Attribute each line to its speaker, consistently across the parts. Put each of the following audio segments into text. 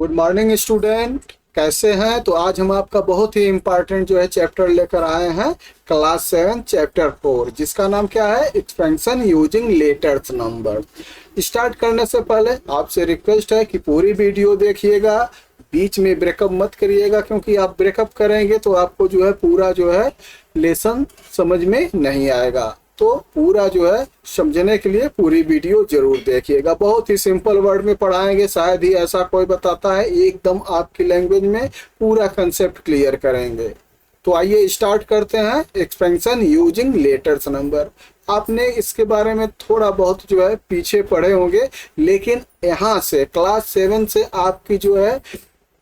Speaker 1: Good morning student, कैसे हैं? तो आज हम आपका बहुत ही इम्पोर्टेंट जो है चैप्टर लेकर आए हैं। क्लास 7 चैप्टर 4, जिसका नाम क्या है? Expansion using letters number. Start करने से पहले आपसे रिक्वेस्ट है कि पूरी वीडियो देखिएगा, बीच में ब्रेकअप मत करिएगा, क्योंकि आप ब्रेकअप करेंगे तो आपको जो है पूरा जो है लेसन समझ में नहीं आएगा। तो पूरा जो है समझने के लिए पूरी वीडियो जरूर देखिएगा। बहुत ही सिंपल वर्ड में पढ़ाएंगे, शायद ही ऐसा कोई बताता है। एकदम आपकी लैंग्वेज में पूरा कंसेप्ट क्लियर करेंगे। तो आइए स्टार्ट करते हैं। एक्सपेंशन यूजिंग लेटर्स नंबर, आपने इसके बारे में थोड़ा बहुत जो है पीछे पढ़े होंगे, लेकिन यहाँ से क्लास 7 से आपकी जो है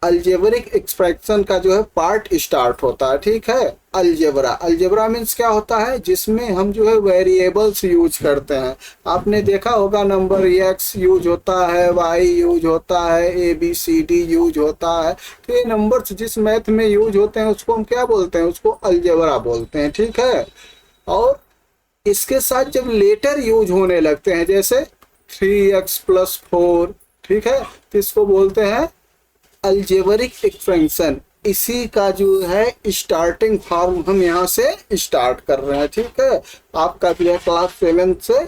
Speaker 1: अलजेब्रिक एक्सप्रेशन का जो है पार्ट स्टार्ट होता है। ठीक है, अलजेब्रा। अलजेब्रा मीन्स क्या होता है? जिसमें हम जो है वेरिएबल्स यूज करते हैं। आपने देखा होगा नंबर एक्स यूज होता है, वाई यूज होता है, A B C D use होता है। तो ये नंबर्स जिस मैथ में यूज होते हैं उसको हम क्या बोलते हैं? उसको अलजेब्रा बोलते हैं। ठीक है, और इसके साथ जब लेटर यूज होने लगते हैं, जैसे 3x+4, ठीक है, तो इसको बोलते हैं अलजेब्रिक एक्सपेंशन। इसी का जो है स्टार्टिंग फॉर्म हम यहाँ से स्टार्ट कर रहे हैं। ठीक है, आपका जो है क्लास 7 से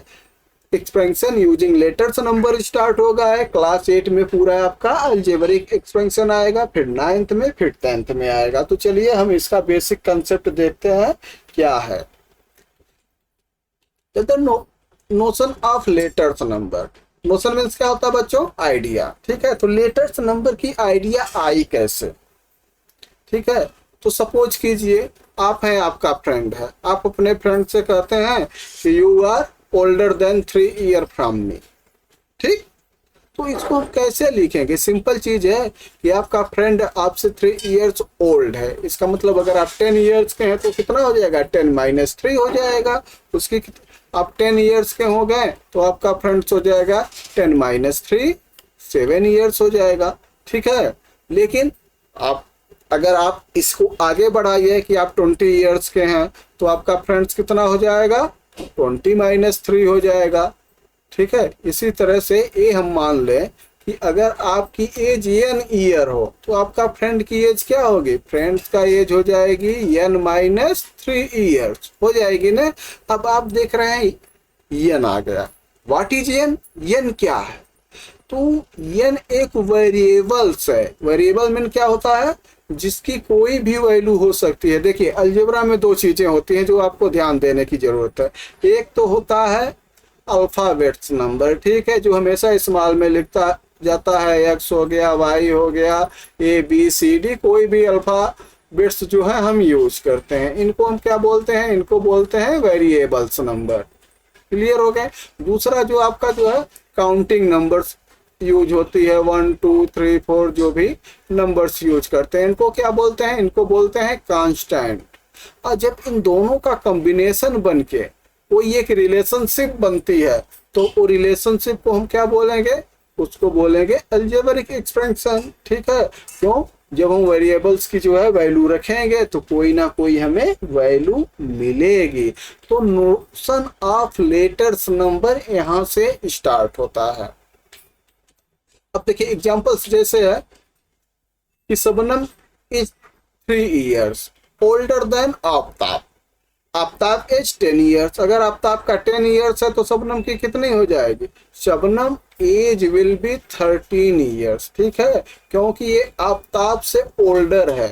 Speaker 1: expansion using letters number start होगा है। क्लास 8 में पूरा आपका अलजेब्रिक एक्सपेंशन आएगा, फिर 9th में, फिर 10th में आएगा। तो चलिए हम इसका बेसिक कंसेप्ट देखते हैं क्या है। Notion of letters number. Notion means क्या होता है बच्चों? आइडिया। ठीक है, तो लेटर्स नंबर की आइडिया आई कैसे? ठीक है, तो सपोज कीजिए आप हैं, आपका फ्रेंड है, आप अपने फ्रेंड से कहते हैं कि you are older than 3 year from me. ठीक, तो इसको हम कैसे लिखेंगे? सिंपल चीज है कि आपका फ्रेंड आपसे 3 ईयर्स ओल्ड है। इसका मतलब अगर आप 10 ईयर्स के हैं तो कितना हो जाएगा? 10 - 3 हो जाएगा। उसकी आप 10 ईयर्स के हो गए तो आपका फ्रेंड्स हो जाएगा 10 - 3, 7 ईयर्स हो जाएगा। ठीक है, लेकिन आप अगर आप इसको आगे बढ़ाइए कि आप 20 ईयर्स के हैं तो आपका फ्रेंड्स कितना हो जाएगा? 20 - 3 हो जाएगा। ठीक है, इसी तरह से ये हम मान लें कि अगर आपकी एज n ईयर हो तो आपका फ्रेंड की एज क्या होगी? फ्रेंड्स का एज हो जाएगी n - 3 ईयर्स हो जाएगी ना। अब आप देख रहे हैं n आ गया। What is n? n क्या है? तो n एक वेरिएबल्स है। वेरिएबल मीन क्या होता है? जिसकी कोई भी वैल्यू हो सकती है। देखिए, अलजेब्रा में दो चीजें होती हैं जो आपको ध्यान देने की जरूरत है। एक तो होता है अल्फाबेट्स नंबर, ठीक है, जो हमेशा स्मॉल में लिखता जाता है। एक्स हो गया, वाई हो गया, ए बी सी डी, कोई भी अल्फाबेट्स जो है हम यूज करते हैं। इनको हम क्या बोलते हैं? इनको बोलते हैं वेरिएबल्स नंबर। क्लियर हो गए? दूसरा जो आपका जो है काउंटिंग नंबर्स यूज होती है, 1 2 3 4, जो भी नंबर्स यूज करते हैं, इनको क्या बोलते हैं? इनको बोलते हैं कांस्टेंट। और जब इन दोनों का कॉम्बिनेशन बन के कोई एक रिलेशनशिप बनती है तो वो रिलेशनशिप को हम क्या बोलेंगे? उसको बोलेंगे अलजेब्रिक एक्सपेंशन। ठीक है, क्यों? जब हम वेरिएबल्स की जो है वैल्यू रखेंगे तो कोई ना कोई हमें वैल्यू मिलेगी। तो नोशन ऑफ लेटर्स नंबर यहां से स्टार्ट होता है। अब देखिए एग्जांपल्स जैसे है कि Shabnam is 3 years older than Aftab. Aftab age 10 years. अगर आफ्ताब का 10 ईयर्स है तो शबनम की कितनी हो जाएगी? Shabnam age will be 13 years. ठीक है, क्योंकि ये आफ्ताब से ओल्डर है।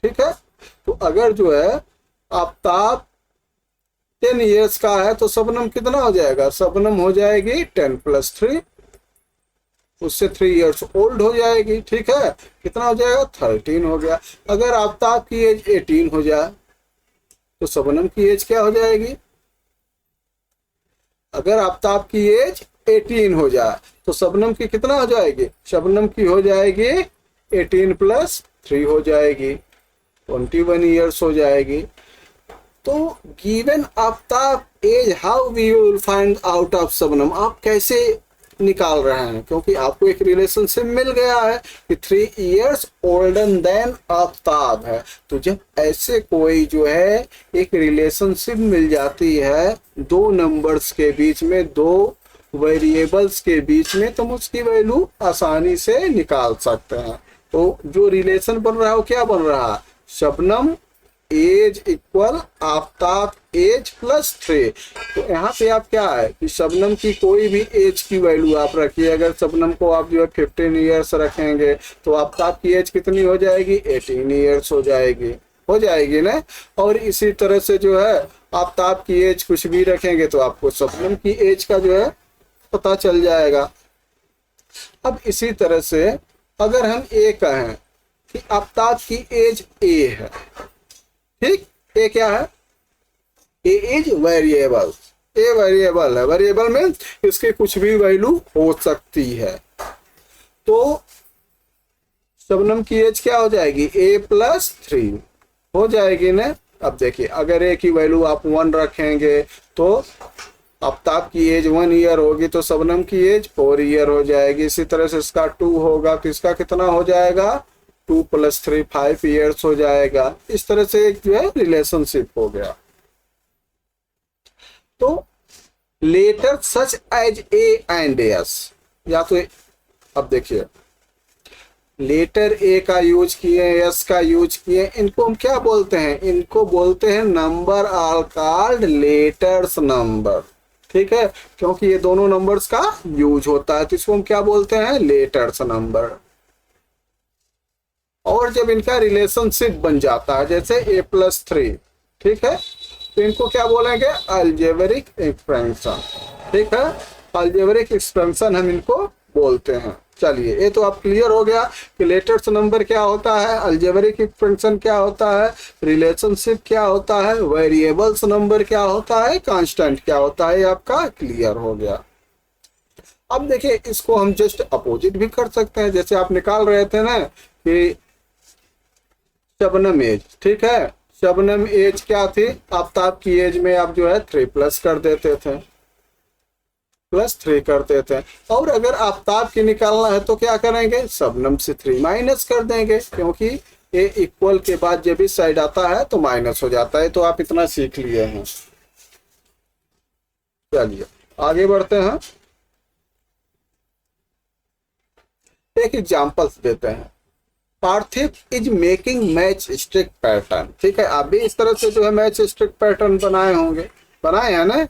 Speaker 1: ठीक है, तो अगर जो है आफ्ताब 10 ईयर्स का है तो शबनम कितना हो जाएगा? शबनम हो जाएगी 10 + 3, उससे 3 ईयर्स ओल्ड हो जाएगी। ठीक है, कितना हो जाएगा? 13 हो गया। अगर आफ्ताब की एज 18 हो जाए तो शबनम की एज क्या हो जाएगी? अगर आफ्ताब की एज 18 हो जाए तो शबनम की कितना हो जाएगी? शबनम की हो जाएगी 18 + 3 हो जाएगी, 21 ईयर्स हो जाएगी। तो given Aftab age, how we will find out of Shabnam? आप कैसे निकाल रहे हैं? क्योंकि आपको एक रिलेशनशिप मिल गया है कि 3 ईयर्स ओल्डर देन आफ्ताब है। तो जब ऐसे कोई जो है एक रिलेशनशिप मिल जाती है दो नंबर्स के बीच में, दो वेरिएबल्स के बीच में तुम उसकी वैल्यू आसानी से निकाल सकते हैं। तो जो रिलेशन बन रहा है वो क्या बन रहा है, Shabnam age equal Aftab age plus 3। तो यहाँ पे आप क्या है कि शबनम की कोई भी एज की वैल्यू आप रखिए। अगर शबनम को आप जो है 15 ईयर्स रखेंगे तो आफ्ताब की एज कितनी हो जाएगी, 18 ईयर्स हो जाएगी ना। और इसी तरह से जो है आफ्ताब की एज कुछ भी रखेंगे तो आपको शबनम की एज का जो है पता चल जाएगा। अब इसी तरह से अगर हम ए कहें कि आफ्ताब की एज ए है, ठीक, ए क्या है, ए इज वेरिएबल, ए वेरिएबल है। वेरिएबल में इसकी कुछ भी वैल्यू हो सकती है। तो शबनम की एज क्या हो जाएगी, ए प्लस 3 हो जाएगी ना। अब देखिए अगर ए की वैल्यू आप 1 रखेंगे तो आफ्ताब की एज 1 ईयर होगी तो शबनम की एज 4 ईयर हो जाएगी। इसी तरह से इसका 2 होगा तो इसका कितना हो जाएगा, 2 + 3 5 ईयर्स हो जाएगा। इस तरह से एक जो है रिलेशनशिप हो गया। तो letter such as A and S, या तो अब देखिए लेटर ए का यूज किए, एस का यूज किए, इनको हम क्या बोलते हैं, इनको बोलते हैं number are called letters number. ठीक है, क्योंकि ये दोनों नंबर्स का यूज होता है तो इसको हम क्या बोलते हैं, लेटर्स नंबर। और जब इनका रिलेशनशिप बन जाता है जैसे a + 3, ठीक है, तो इनको क्या बोलेंगे, अलजेब्रिक एक्सपेंशन। ठीक है, अलजेब्रिक एक्सपेंशन हम इनको बोलते हैं। चलिए ये तो आप क्लियर हो गया कि लेटर्स नंबर क्या होता है, अलजेब्रिक एक्सपेंशन क्या होता है, रिलेशनशिप क्या होता है, वेरिएबल्स नंबर क्या होता है, कांस्टेंट क्या होता है, आपका क्लियर हो गया। अब देखिए इसको हम जस्ट अपोजिट भी कर सकते हैं। जैसे आप निकाल रहे थे ना कि शबनम एज, ठीक है, शबनम एज क्या थी, आफ्ताब की एज में आप जो है 3+ कर देते थे, +3 करते थे। और अगर आफ्ताब की निकालना है तो क्या करेंगे, शबनम से 3 - कर देंगे, क्योंकि ए इक्वल के बाद जब भी साइड आता है तो माइनस हो जाता है। तो आप इतना सीख लिए हैं। चलिए आगे बढ़ते हैं, एक एग्जांपल देते हैं। Parthiv is making match stick pattern. ठीक है, आप भी इस तरह से जो है मैच स्टिक पैटर्न बनाए होंगे, बनाए हैं ना।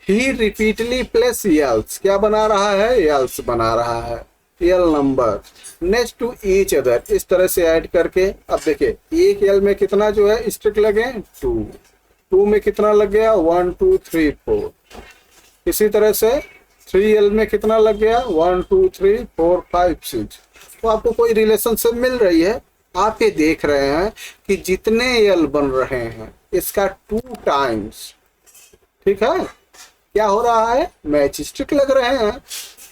Speaker 1: ही रिपीटली प्लेस यल्स, क्या बना रहा है, यल्स बना रहा है, L number next to each other, इस तरह से ऐड करके। अब देखिए एक यल में कितना जो है स्टिक लगे, 2 में कितना लग गया, 1 2 3 4। इसी तरह से 3L में कितना लग गया, 1 2 3 4 5 6। तो आपको कोई रिलेशनशिप मिल रही है। आप ये देख रहे हैं कि जितने यल बन रहे हैं इसका 2 टाइम्स, ठीक है, क्या हो रहा है, मैच स्टिक लग रहे हैं।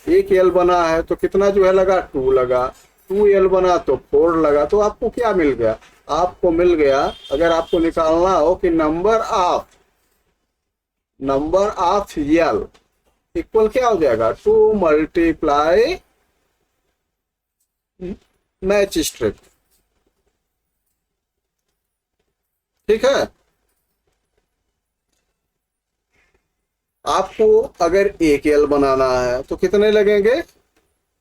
Speaker 1: एक यल बना है तो कितना जो है लगा, 2 लगा, 2L बना तो 4 लगा। तो आपको क्या मिल गया, आपको मिल गया, अगर आपको निकालना हो कि नंबर ऑफ यल इक्वल क्या हो जाएगा, 2 × मैच स्ट्रिक। ठीक है, आपको अगर एक यल बनाना है तो कितने लगेंगे,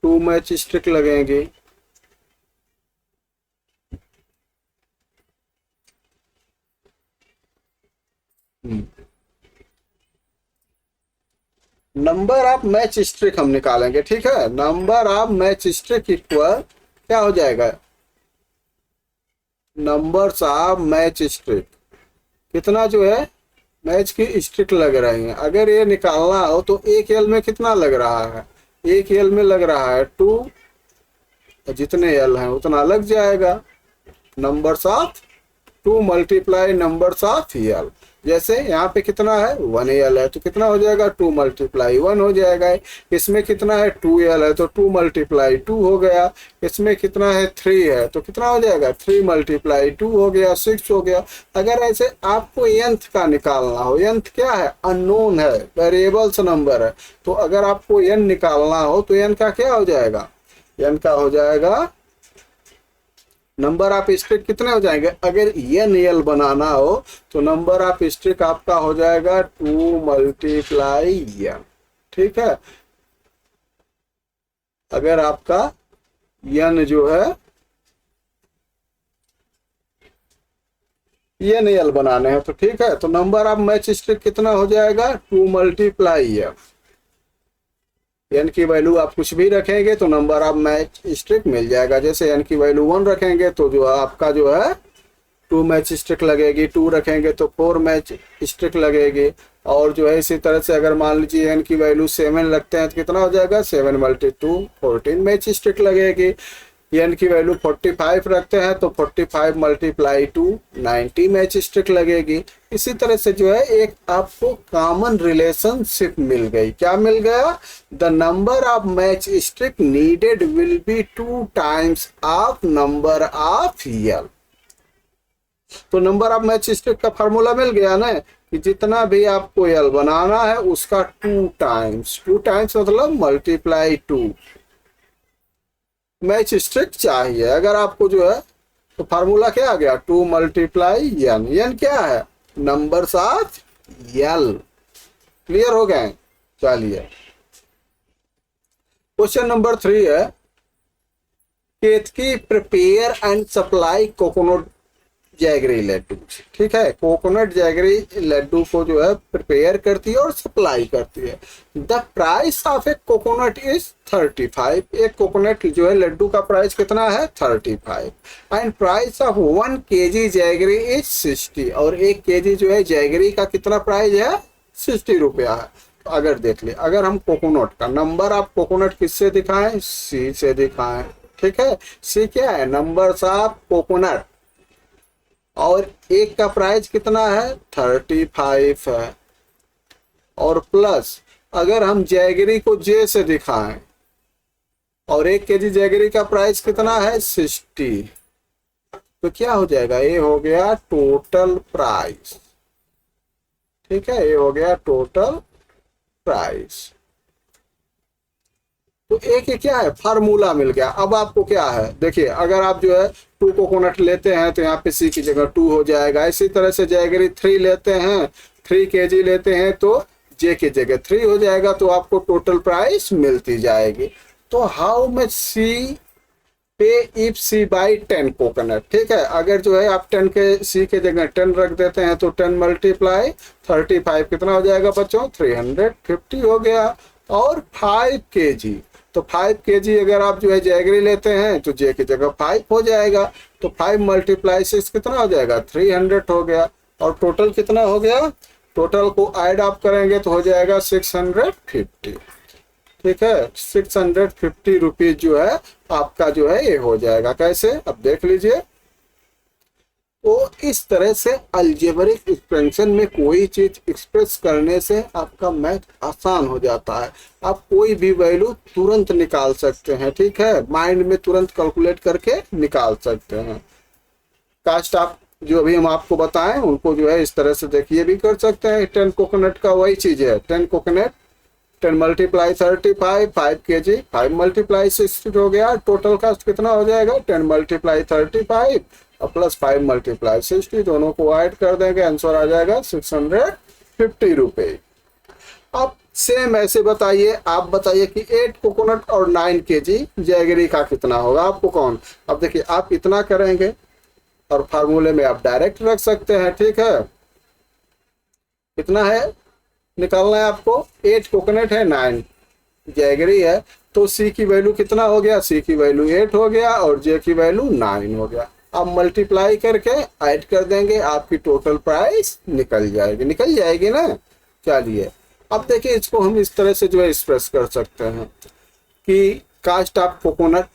Speaker 1: 2 मैच स्ट्रिक लगेंगे। नंबर ऑफ मैच स्ट्रिक हम निकालेंगे। ठीक है, number of match stick equal क्या हो जाएगा, नंबर्स ऑफ मैच स्ट्रिक, कितना जो है मैच की स्ट्रिक लग रही है। अगर ये निकालना हो तो एक यल में कितना लग रहा है, एक यल में लग रहा है 2, जितने यल हैं उतना लग जाएगा। नंबर्स ऑफ 2 × नंबर्स ऑफ यल, जैसे यहाँ पे कितना है, 1L है तो कितना हो जाएगा, 2 × 1 हो जाएगा। इसमें कितना है, 2L है तो 2 × 2 हो गया। इसमें कितना है, 3 है तो कितना हो जाएगा, 3 × 2 हो गया, 6 हो गया। अगर ऐसे आपको nth का निकालना हो, nth क्या है, अननोन है, वेरिएबल्स नंबर है, तो अगर आपको n निकालना हो तो n का क्या हो जाएगा, n का हो जाएगा नंबर ऑफ स्ट्रिक कितने हो जाएंगे। अगर NL बनाना हो तो नंबर ऑफ स्ट्रिक आपका हो जाएगा 2 × n। ठीक है। अगर आपका यन जो है ये नहीं एल बनाने हैं तो ठीक है, तो नंबर ऑफ मैच स्ट्रिक कितना हो जाएगा 2 मल्टीप्लाई एफ। एन की वैल्यू आप कुछ भी रखेंगे तो नंबर ऑफ मैच स्ट्रिक मिल जाएगा। जैसे एन की वैल्यू 1 रखेंगे तो जो आपका जो है 2 मैच स्ट्रिक लगेगी, 2 रखेंगे तो 4 मैच स्ट्रिक लगेगी। और जो है इसी तरह से अगर मान लीजिए एन की वैल्यू 7 लगते हैं तो कितना हो जाएगा 7 मल्टी 2 14 मैच स्ट्रिक लगेगी। एन की वैल्यू 45 रखते हैं तो 45 मल्टीप्लाई 2 90 मैच स्ट्रिक लगेगी। इसी तरह से जो है एक आपको कॉमन रिलेशनशिप मिल गई। क्या मिल गया? The number of match stick needed will be 2 times of number of L. तो नंबर ऑफ मैच स्ट्रिक का फार्मूला मिल गया ना कि जितना भी आपको यल बनाना है उसका 2 टाइम्स मतलब मल्टीप्लाई 2 मैच स्ट्रिक चाहिए। अगर आपको जो है तो फार्मूला क्या आ गया 2 मल्टीप्लाई एन। एन क्या है? Numbers of L. क्लियर हो गए? चलिए क्वेश्चन नंबर 3 है, Ketki prepare and supply coconut jaggery laddoo. ठीक है, कोकोनट जैगरी लड्डू को जो है प्रिपेयर करती है और सप्लाई करती है। The price of A coconut is 35। एक कोकोनट जो है लड्डू का प्राइस कितना है 35। And price of 1 kg jaggery is 60। और 1 kg जो है जैगरी का कितना प्राइस है 60 रुपया है। तो अगर देख ले, अगर हम कोकोनट का नंबर ऑफ कोकोनट किससे दिखाएं? सी से दिखाएं। ठीक है, सी क्या है? Numbers of coconut. और एक का प्राइस कितना है 35 है। और प्लस अगर हम जैगरी को जे से दिखाएं और 1 kg जैगरी का प्राइस कितना है 60, तो क्या हो जाएगा? ये हो गया टोटल प्राइस। ठीक है, ये हो गया टोटल प्राइस। तो एक क्या है फार्मूला मिल गया। अब आपको क्या है देखिए, अगर आप जो है 2 कोकोनट लेते हैं तो यहाँ पे सी की जगह 2 हो जाएगा। इसी तरह से जैगरी 3 लेते हैं, 3 kg लेते हैं तो जे की जगह 3 हो जाएगा। तो आपको टोटल प्राइस मिलती जाएगी। तो हाउ मच सी पे इफ सी बाई 10 कोकोनट। ठीक है, अगर जो है आप 10 के सी के जगह 10 रख देते हैं तो 10 मल्टीप्लाई 35 कितना हो जाएगा बच्चों 350 हो गया। और 5 kg, तो 5 kg अगर आप जो है जैगरी लेते हैं तो जे की जगह 5 हो जाएगा। तो 5 मल्टीप्लाई 6 कितना हो जाएगा 300 हो गया। और टोटल कितना हो गया? टोटल को ऐड आप करेंगे तो हो जाएगा 650। ठीक है, 650 रुपीज जो है आपका जो है ये हो जाएगा। कैसे? अब देख लीजिए। तो इस तरह से अलजेब्रिक एक्सपेंशन में कोई चीज एक्सप्रेस करने से आपका मैथ आसान हो जाता है। आप कोई भी वैल्यू तुरंत निकाल सकते हैं। ठीक है, माइंड में तुरंत कैलकुलेट करके निकाल सकते हैं। कास्ट आप जो अभी हम आपको बताएं उनको जो है इस तरह से देखिए भी कर सकते हैं। 10 कोकोनट का वही चीज है, 10 कोकोनट 10 मल्टीप्लाई 35 5 kg 5 मल्टीप्लाई 60 हो गया। टोटल कास्ट कितना हो जाएगा 10 मल्टीप्लाई 35 और प्लस 5 मल्टीप्लाई 60, दोनों को ऐड कर देंगे, आंसर आ जाएगा 650 रुपए। अब सेम ऐसे बताइए, आप बताइए कि 8 कोकोनट और 9 kg जैगरी का कितना होगा आपको कौन। अब देखिए आप इतना करेंगे और फार्मूले में आप डायरेक्ट रख सकते हैं। ठीक है, कितना है निकालना है आपको, 8 कोकोनट है 9 जैगरी है। तो सी की वैल्यू कितना हो गया, सी की वैल्यू 8 हो गया और जे की वैल्यू 9 हो गया। अब मल्टीप्लाई करके ऐड कर देंगे, आपकी टोटल प्राइस निकल जाएगी ना। चलिए अब देखिए, इसको हम इस तरह से जो है एक्सप्रेस कर सकते हैं कि cost of coconut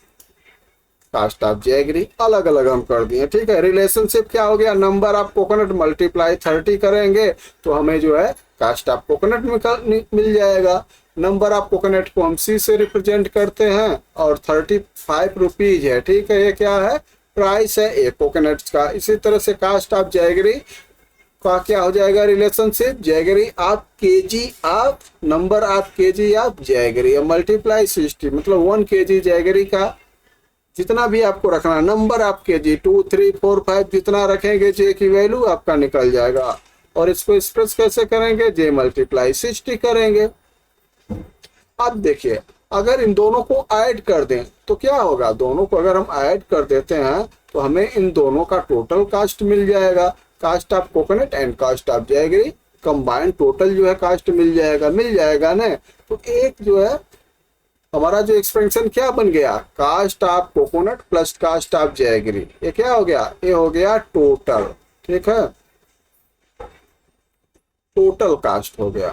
Speaker 1: cost of jaggery अलग अलग हम कर दिए। ठीक है, रिलेशनशिप क्या हो गया, नंबर ऑफ कोकोनट मल्टीप्लाई 30 करेंगे तो हमें जो है कास्ट ऑफ कोकोनट मिल जाएगा। नंबर ऑफ कोकोनट को हम सी से रिप्रेजेंट करते हैं और 35 रुपीज है। ठीक है, ये क्या है प्राइस है एक कोकोनट का। इसी तरह से कास्ट ऑफ जैगरी का क्या हो जाएगा relationship, jaggery of KG of number of KG of jaggery multiply 60, मतलब 1 kg जैगरी का जितना भी आपको रखना नंबर ऑफ केजी 2 3 4 5 जितना रखेंगे जे की वैल्यू आपका निकल जाएगा। और इसको एक्सप्रेस कैसे करेंगे, जे मल्टीप्लाई 60 करेंगे। अब देखिए, अगर इन दोनों को ऐड कर दें तो क्या होगा, दोनों को अगर हम ऐड कर देते हैं तो हमें इन दोनों का टोटल कास्ट मिल जाएगा, cost of coconut and cost of jaggery, combined total जो है कास्ट मिल जाएगा ना। तो एक जो है हमारा जो एक्सपेंशन क्या बन गया, cost of coconut plus cost of jaggery, ये क्या हो गया, ये हो गया टोटल। ठीक है, टोटल कास्ट हो गया।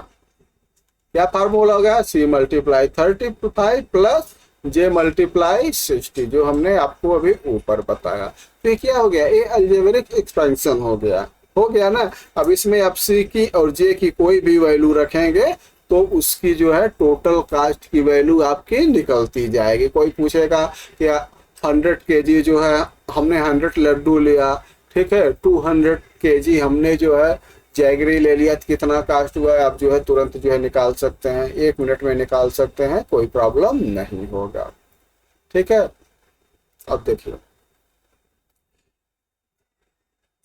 Speaker 1: क्या फार्मूला हो गया, C multiply 35 plus J multiply 60, जो हमने आपको अभी ऊपर बताया। तो ये क्या हो गया, ये अलजेब्रिक एक्सपेंशन हो गया ना। अब इसमें आप C की और J की कोई भी वैल्यू रखेंगे तो उसकी जो है टोटल कास्ट की वैल्यू आपकी निकलती जाएगी। कोई पूछेगा कि 100 kg जो है हमने 100 लड्डू लिया, ठीक है, 200 kg हमने जो है जैगरी ले लिया, तो कितना कास्ट हुआ है आप जो है तुरंत जो है निकाल सकते हैं, 1 मिनट में निकाल सकते हैं, कोई प्रॉब्लम नहीं होगा। ठीक है, अब देखिए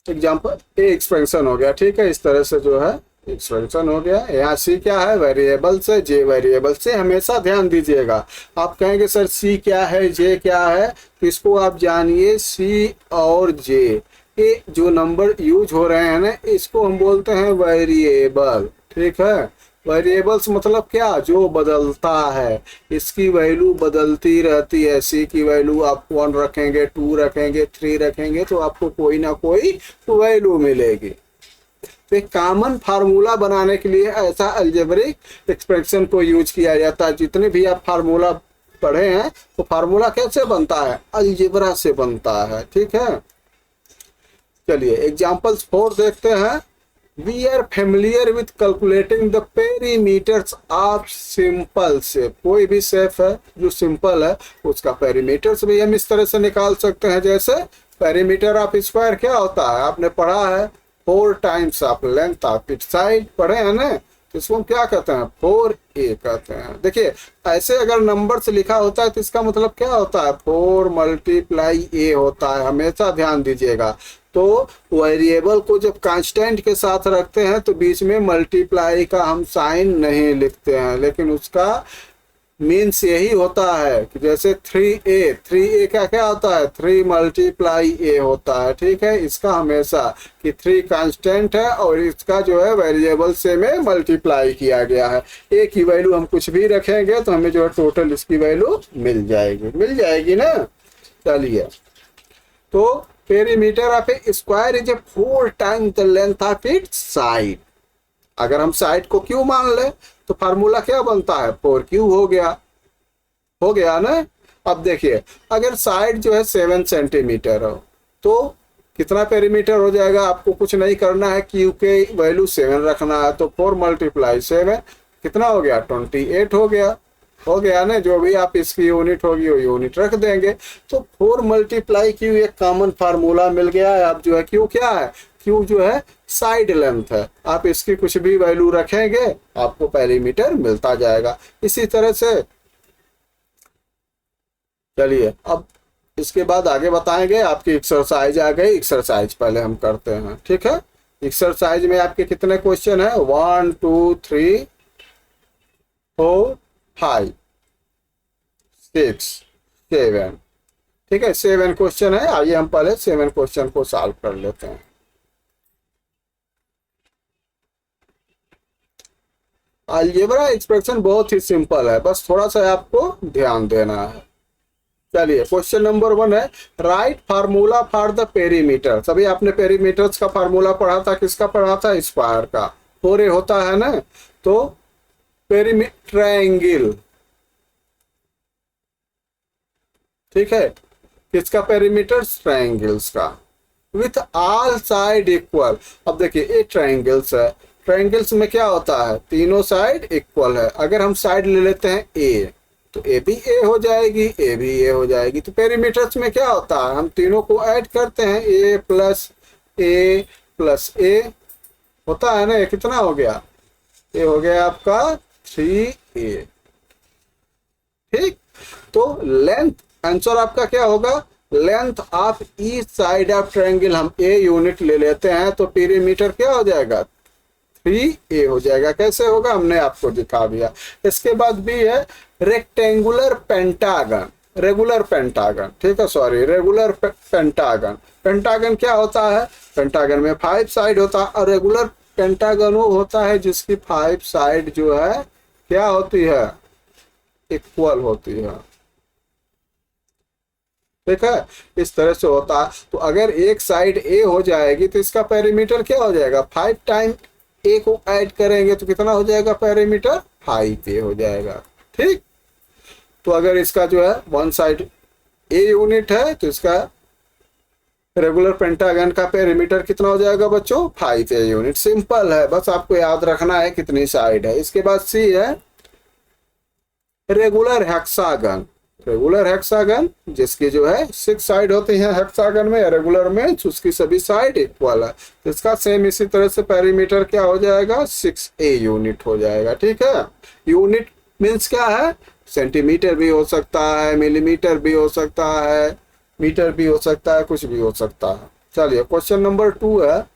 Speaker 1: एग्जाम्पल, ए एक्सपेंशन हो गया। ठीक है, इस तरह से जो है एक्सपेंशन हो गया। यहाँ सी क्या है, वेरिएबल से, जे वेरिएबल से। हमेशा ध्यान दीजिएगा, आप कहेंगे सर सी क्या है, जे क्या है, तो इसको आप जानिए, सी और जे, ये जो नंबर यूज हो रहे हैं ना, इसको हम बोलते हैं वेरिएबल। ठीक है, वेरिएबल्स मतलब क्या, जो बदलता है, इसकी वैल्यू बदलती रहती है। सी की वैल्यू आप 1 रखेंगे, 2 रखेंगे, 3 रखेंगे तो आपको कोई ना कोई वैल्यू मिलेगी। तो एक कॉमन फार्मूला बनाने के लिए ऐसा अलजेब्रिक एक्सप्रेशन को यूज किया जाता है। जितने भी आप फार्मूला पढ़े हैं तो फार्मूला कैसे बनता है, अलजेब्रा से बनता है। ठीक है, चलिए एग्जाम्पल्स 4 देखते हैं। We are familiar with calculating the perimeters of simple shape. कोई भी शेप है जो सिंपल है उसका पेरीमीटर्स भी हम इस तरह से निकाल सकते हैं। जैसे पेरीमीटर ऑफ स्क्वायर क्या होता है, आपने पढ़ा है, 4 times of length of it side, पढ़े हैं ना, तो इसको हम क्या कहते हैं, 4a कहते हैं। देखिए ऐसे अगर नंबर से लिखा होता है तो इसका मतलब क्या होता है, 4 मल्टीप्लाई a होता है। हमेशा ध्यान दीजिएगा, तो वेरिएबल को जब कांस्टेंट के साथ रखते हैं तो बीच में मल्टीप्लाई का हम साइन नहीं लिखते हैं, लेकिन उसका मीन्स यही होता है कि जैसे 3a का क्या होता है, 3 मल्टीप्लाई a होता है। ठीक है, इसका हमेशा कि 3 कांस्टेंट है और इसका जो है वेरिएबल से में मल्टीप्लाई किया गया है। a की वैल्यू हम कुछ भी रखेंगे तो हमें जो है टोटल इसकी वैल्यू मिल जाएगी ना। चलिए, तो perimeter of A square is a 4 times the length of its side. अगर हम साइड को क्यू मान ले तो फार्मूला क्या बनता है, 4q हो गया ना। अब देखिए अगर साइड जो है 7 सेंटीमीटर हो तो कितना पेरीमीटर हो जाएगा, आपको कुछ नहीं करना है, क्यू के वैल्यू 7 रखना है। तो 4 मल्टीप्लाई 7 कितना हो गया, 28 हो गया ना। जो भी आप इसकी यूनिट होगी वो यूनिट रख देंगे। तो 4 मल्टीप्लाई क्यू एक कॉमन फार्मूला मिल गया है। आप जो है क्यू क्या है, क्यू जो है साइड लेंथ है, आप इसकी कुछ भी वैल्यू रखेंगे आपको पेरीमीटर मिलता जाएगा। इसी तरह से चलिए अब इसके बाद आगे बताएंगे। आपकी एक्सरसाइज आ गई, एक्सरसाइज पहले हम करते हैं। ठीक है, एक्सरसाइज में आपके कितने क्वेश्चन है, 1 2 3 4 5 6 7। ठीक है, 7 क्वेश्चन है। आइए हम पहले 7 क्वेश्चन को सॉल्व कर लेते हैं। अलजेब्रा एक्सप्रेशन बहुत ही सिंपल है, बस थोड़ा सा आपको ध्यान देना है। चलिए क्वेश्चन नंबर 1 है, right formula for the perimeter. सभी आपने पेरीमीटर्स का फार्मूला पढ़ा था, किसका पढ़ा था, स्क्वायर का। 4a होता है ना, तो पेरीमीटर ट्रायंगल, ठीक है, किसका पेरीमीटर, ट्रायंगल्स का, विथ ऑल साइड इक्वल। अब देखिए ये ट्रायंगल्स है, ट्रायंगल्स में क्या होता है, तीनों साइड इक्वल है। अगर हम साइड ले लेते हैं ए तो ए भी ए हो जाएगी, ए भी ए हो जाएगी। तो पेरीमीटर्स में क्या होता है, हम तीनों को ऐड करते हैं, ए प्लस ए होता है ना। ये कितना हो गया, ये हो गया आपका 3a। ठीक, तो लेंथ, आंसर आपका क्या होगा, length of each side of triangle. हम ए यूनिट ले लेते हैं तो पेरीमीटर क्या हो जाएगा, 3a हो जाएगा। कैसे होगा हमने आपको दिखा दिया। इसके बाद भी है रेक्टेंगुलर पेंटागन, रेगुलर पेंटागन, ठीक है, सॉरी रेगुलर पेंटागन। पेंटागन क्या होता है, पेंटागन में 5 साइड होता है, और रेगुलर पेंटागन वो होता है जिसकी 5 साइड जो है क्या होती है, इक्वल होती है, ठीक है, इस तरह से होता है। तो अगर एक साइड ए हो जाएगी तो इसका पेरीमीटर क्या हो जाएगा, 5 टाइम ए को ऐड करेंगे तो कितना हो जाएगा पेरीमीटर, 5a हो जाएगा, ठीक। तो अगर इसका जो है वन साइड ए यूनिट है तो इसका रेगुलर पेंटागन का पेरीमीटर कितना हो जाएगा बच्चों, 5a यूनिट। सिंपल है, बस आपको याद रखना है कितनी साइड है। इसके बाद सी है रेगुलर हेक्सागन, रेगुलर हेक्सागन जिसकी जो है 6 साइड होती हैं हेक्सागन में, रेगुलर में उसकी सभी साइड इक्वल है, तो इसका सेम इसी तरह से पेरीमीटर क्या हो जाएगा, 6a यूनिट हो जाएगा, ठीक है। यूनिट मीन्स क्या है, सेंटीमीटर भी हो सकता है, मिलीमीटर भी हो सकता है, मीटर भी हो सकता है, कुछ भी हो सकता है। चलिए क्वेश्चन नंबर 2 है,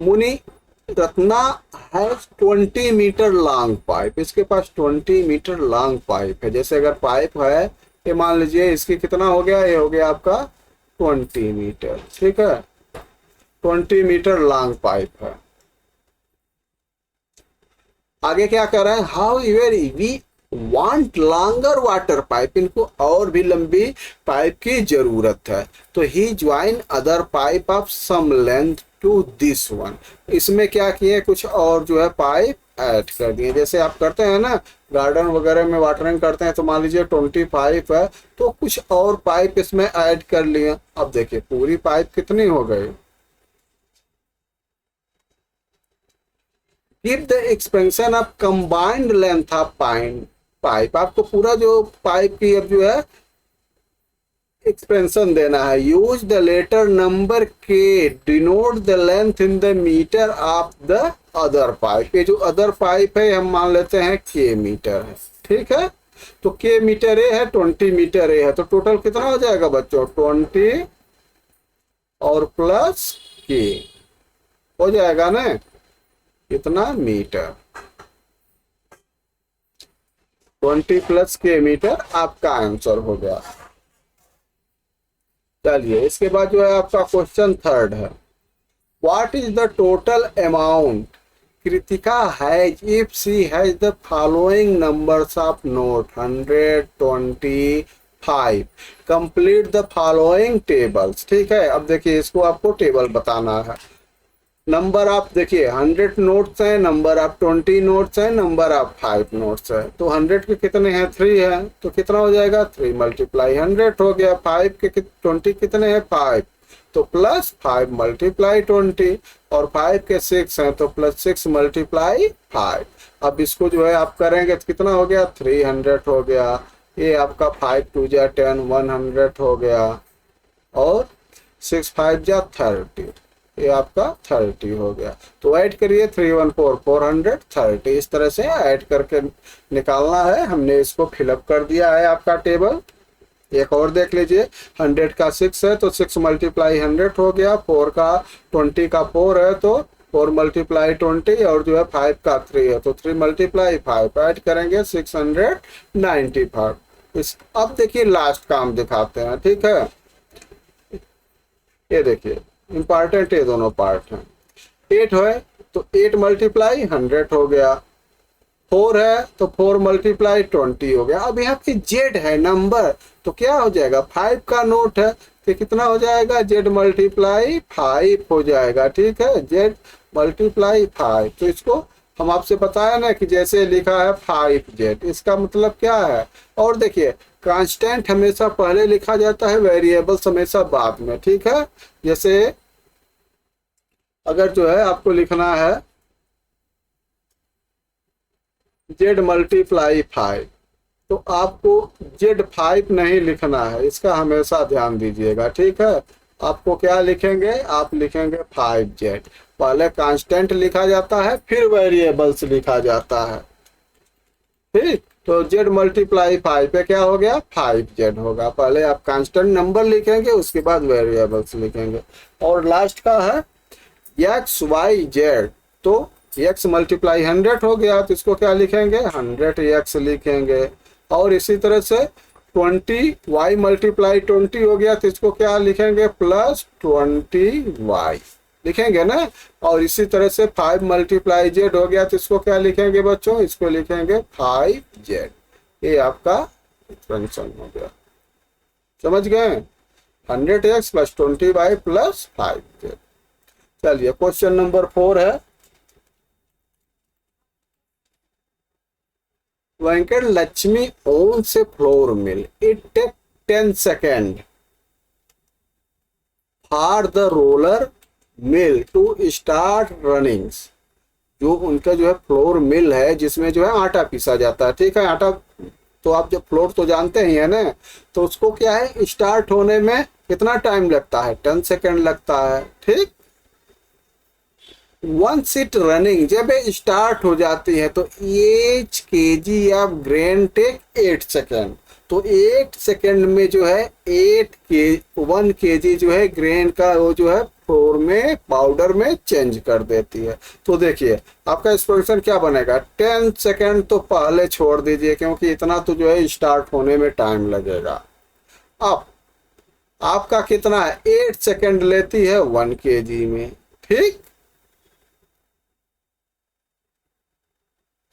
Speaker 1: Muni Ratna has 20 metre long pipe. इसके पास 20 मीटर लॉन्ग पाइप है। जैसे अगर पाइप है ये मान लीजिए इसकी कितना हो गया, ये हो गया आपका 20 मीटर, ठीक है, 20 मीटर लॉन्ग पाइप है। आगे क्या कर रहे हैं, however we want longer water pipe, इनको और भी लंबी पाइप की जरूरत है, तो he join other pipe of same length to this one. इसमें क्या किए, कुछ और जो है पाइप ऐड कर दिए। जैसे आप करते हैं ना गार्डन वगैरह में वाटरिंग करते हैं, तो मान लीजिए 20 पाइप है तो कुछ और पाइप इसमें ऐड कर लिए। अब देखिए पूरी पाइप कितनी हो गई, give the expansion of combined length of pipe. आपको पूरा जो पाइप की अब जो है एक्सपेंशन देना है। यूज द लेटर नंबर के denote the length in the metre of the other pipe. ये जो अदर पाइप है हम मान लेते हैं के मीटर है, ठीक है, तो के मीटर ए है, 20 मीटर ए है, तो टोटल कितना हो जाएगा बच्चों, 20 और प्लस के हो जाएगा ना, कितना मीटर, 20 प्लस के मीटर आपका आंसर हो गया। चलिए इसके बाद जो है आपका क्वेश्चन 3 है, what is the total amount Kritika has if she has the following numbers of note 125, complete the following tables. ठीक है, अब देखिए इसको आपको टेबल बताना है। नंबर आप देखिए 100 नोट्स हैं, नंबर आप 20 नोट्स हैं, नंबर आप 5 नोट्स है, तो 100 के कितने हैं, 3 है, तो कितना हो जाएगा 3 मल्टीप्लाई 100 हो गया। 5 के 20 कितने हैं 5, तो प्लस 5 मल्टीप्लाई 20, और 5 के 6 हैं तो प्लस 6 मल्टीप्लाई 5। अब इसको जो है आप करेंगे तो कितना हो गया 300 हो गया। ये आपका 5 2 जा 10 100 हो गया, और 6 5 जा 30, ये आपका 30 हो गया। तो ऐड करिए 314 430, इस तरह से ऐड करके निकालना है। हमने इसको फिलअप कर दिया है आपका टेबल। एक और देख लीजिए, 100 का 6 है तो 6 मल्टीप्लाई 100 हो गया, 4 का 20 का 4 है तो 4 मल्टीप्लाई 20, और जो है 5 का 3 है तो 3 मल्टीप्लाई 5, ऐड करेंगे 695। इस अब देखिए लास्ट काम दिखाते हैं, ठीक है। ये देखिए इंपॉर्टेंट ये दोनों पार्ट हैं। 8 है तो 8 मल्टीप्लाई 100 हो गया, 4 है तो 4 मल्टीप्लाई 20 हो गया। अब यहाँ पे जेड है नंबर, तो क्या हो जाएगा 5 का नोट है तो कितना हो जाएगा जेड मल्टीप्लाई 5 हो जाएगा, ठीक है, जेड मल्टीप्लाई 5। तो इसको हम आपसे बताया ना कि जैसे लिखा है 5z, इसका मतलब क्या है। और देखिए कांस्टेंट हमेशा पहले लिखा जाता है, वेरिएबल्स हमेशा बाद में, ठीक है। जैसे अगर जो है आपको लिखना है z मल्टीप्लाई 5, तो आपको z5 नहीं लिखना है, इसका हमेशा ध्यान दीजिएगा, ठीक है। आपको क्या लिखेंगे, आप लिखेंगे 5z। पहले कांस्टेंट लिखा जाता है फिर वेरिएबल्स लिखा जाता है, ठीक। तो z मल्टीप्लाई 5 पे क्या हो गया 5z होगा। पहले आप कांस्टेंट नंबर लिखेंगे उसके बाद वेरिएबल्स लिखेंगे। और लास्ट का है एक्स वाई जेड, तो एक्स मल्टीप्लाई 100 हो गया, तो इसको क्या लिखेंगे 100 एक्स लिखेंगे। और इसी तरह से 20 वाई मल्टीप्लाई 20 हो गया, तो इसको क्या लिखेंगे प्लस 20 वाई लिखेंगे ना। और इसी तरह से 5 मल्टीप्लाई जेड हो गया, तो इसको क्या लिखेंगे बच्चों, इसको लिखेंगे 5 जेड। ये आपका फंक्शन हो गया, समझ गए। 100x plus 20y plus 5z। चलिए क्वेश्चन नंबर 4 है, Venkat Lakshmi owns a flour mill. It take 10 seconds for the roller mill to start running. जो उनका जो है फ्लोर मिल है जिसमें जो है आटा पीसा जाता है, ठीक है। आटा तो आप जब फ्लोर तो जानते ही है ना, तो उसको क्या है स्टार्ट होने में कितना टाइम लगता है 10 सेकंड लगता है, ठीक। वंस इट रनिंग, जब ये स्टार्ट हो जाती है तो each kg of grain take 8 second. तो 8 सेकेंड में जो है 1 केजी जो है ग्रेन का वो जो है फ्लोर में पाउडर में चेंज कर देती है। तो देखिए आपका एक्सप्रेशन क्या बनेगा, 10 सेकेंड तो पहले छोड़ दीजिए क्योंकि इतना तो जो है स्टार्ट होने में टाइम लगेगा। अब आपका कितना है 8 सेकेंड लेती है 1 केजी में, ठीक।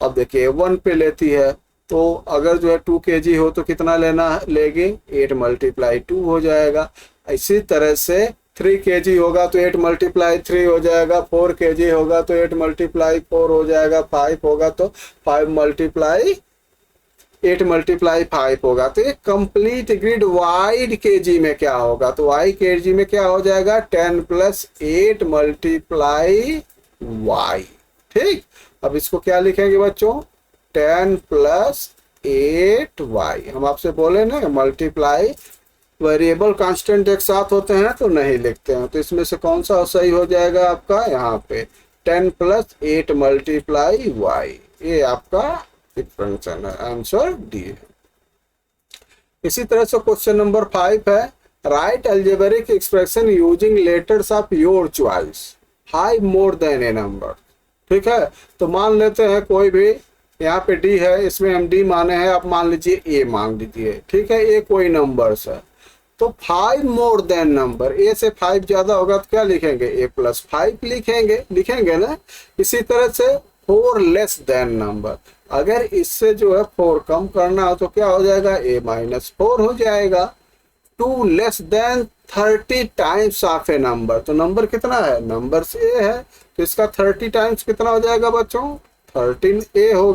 Speaker 1: अब देखिए 1 पे लेती है, तो अगर जो है 2 केजी हो तो कितना लेना लेगी 8 मल्टीप्लाई 2 हो जाएगा। इसी तरह से 3 केजी होगा तो 8 मल्टीप्लाई 3 हो जाएगा, 4 केजी होगा तो 8 मल्टीप्लाई 4 हो जाएगा, 5 होगा तो 5 मल्टीप्लाई 8 मल्टीप्लाई 5 होगा। तो ये कंप्लीट ग्रिड वाइड केजी में क्या होगा, तो वाई केजी में क्या हो जाएगा 10 प्लस 8 मल्टीप्लाई वाई, ठीक। अब इसको क्या लिखेंगे बच्चों 10 प्लस 8y। हम आपसे बोले ना मल्टीप्लाई वेरिएबल कांस्टेंट एक साथ होते हैं तो नहीं लिखते हैं, तो इसमें से कौन सा सही हो जाएगा आपका यहाँ पे 10 प्लस 8 मल्टीप्लाई y। ये आपका फंक्शन है, आंसर डी है। इसी तरह से क्वेश्चन नंबर 5 है, right algebraic expression using letters of your choice 5 more than A number, ठीक है। तो मान लेते हैं कोई भी यहाँ पे डी है, इसमें हम डी माने हैं, आप मान लीजिए ए मान लीजिए, ठीक है। ए कोई नंबर्स है तो 5 मोर देन नंबर, ए से 5 ज्यादा होगा तो क्या लिखेंगे ए प्लस 5 लिखेंगे ना। इसी तरह से 4 लेस देन नंबर, अगर इससे जो है 4 कम करना हो तो क्या हो जाएगा ए माइनस 4 हो जाएगा। 2 less than 30 times of A number, तो नंबर कितना है नंबर से ए है, तो इसका 30 टाइम्स कितना हो जाएगा बच्चों 13a हो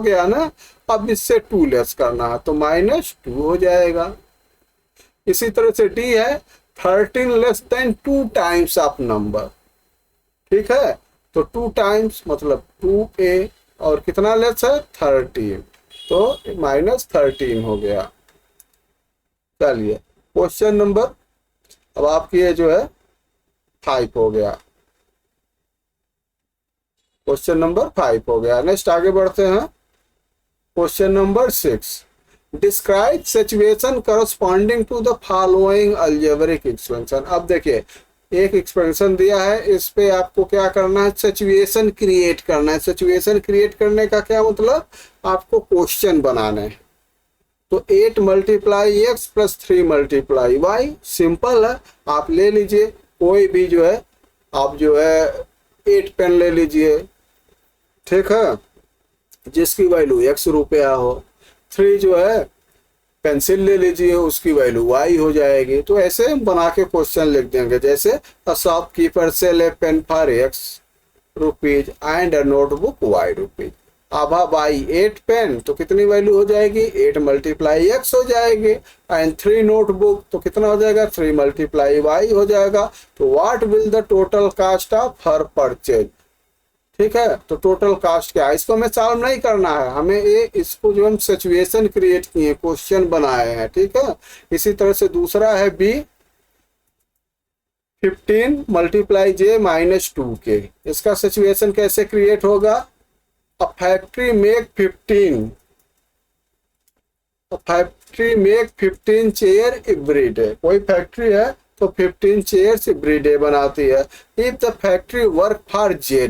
Speaker 1: गया ना। अब इससे 2 लेस करना है तो -2 हो जाएगा। इसी तरह से डी है 13 less than 2 times of number, ठीक है। तो 2 टाइम्स मतलब 2a और कितना लेस है 13, तो -13 हो गया। चलिए क्वेश्चन नंबर, अब आपकी ये जो है 5 हो गया, क्वेश्चन नंबर 5 हो गया। नेक्स्ट आगे बढ़ते हैं, question number 6, describe situation corresponding to the following algebraic expression. अब देखिए एक एक्सपेंशन दिया है, इस पे आपको क्या करना है सिचुएशन क्रिएट करना है। सिचुएशन क्रिएट करने का क्या मतलब, आपको क्वेश्चन बनाना है। तो 8 multiply x plus 3 multiply y, simple है। आप ले लीजिए कोई भी जो है, आप जो है 8 पेन ले लीजिए, ठीक है, जिसकी वैल्यू x रुपया हो। 3 जो है पेंसिल ले लीजिए, उसकी वैल्यू y हो जाएगी। तो ऐसे हम बना के क्वेश्चन लिख देंगे, जैसे a shopkeeper sell a pen for x rupees and a notebook y rupees. अब बाई 8 पेन तो कितनी वैल्यू हो जाएगी 8 मल्टीप्लाई x हो जाएगी, एंड 3 नोटबुक तो कितना हो जाएगा 3 मल्टीप्लाई y हो जाएगा। तो what will the total cast of her purchase, ठीक है। तो टोटल कास्ट क्या है, इसको हमें सॉल्व नहीं करना है, हमें ये इसको जो हम सिचुएशन क्रिएट किए क्वेश्चन बनाए हैं, ठीक है। इसी तरह से दूसरा है बी 15 मल्टीप्लाई जे माइनस 2k। इसका सिचुएशन कैसे क्रिएट होगा, a factory make 15 chair every day. कोई फैक्ट्री है तो 15 चेयर्स एवरी डे बनाती है। If the factory work for J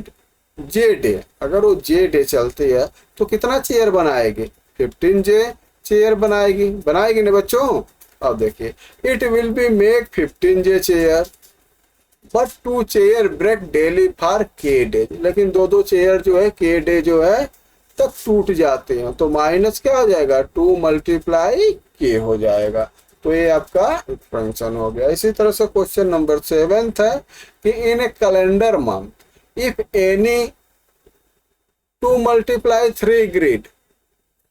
Speaker 1: day, अगर वो जे डे चलती है तो कितना चेयर बनाएगी? 15 जे चेयर बनाएगी, बनाएगी ना बच्चों। अब देखिए, it will be make 15 j chair but 2 chair break daily for k day, लेकिन दो चेयर जो है के डे जो है तक टूट जाते हैं, तो माइनस क्या हो जाएगा? 2 मल्टीप्लाई के हो जाएगा। तो ये आपका एक्सपेंशन हो गया। इसी तरह से क्वेश्चन नंबर 7 है कि in a calendar month if any 2 multiply 3 grid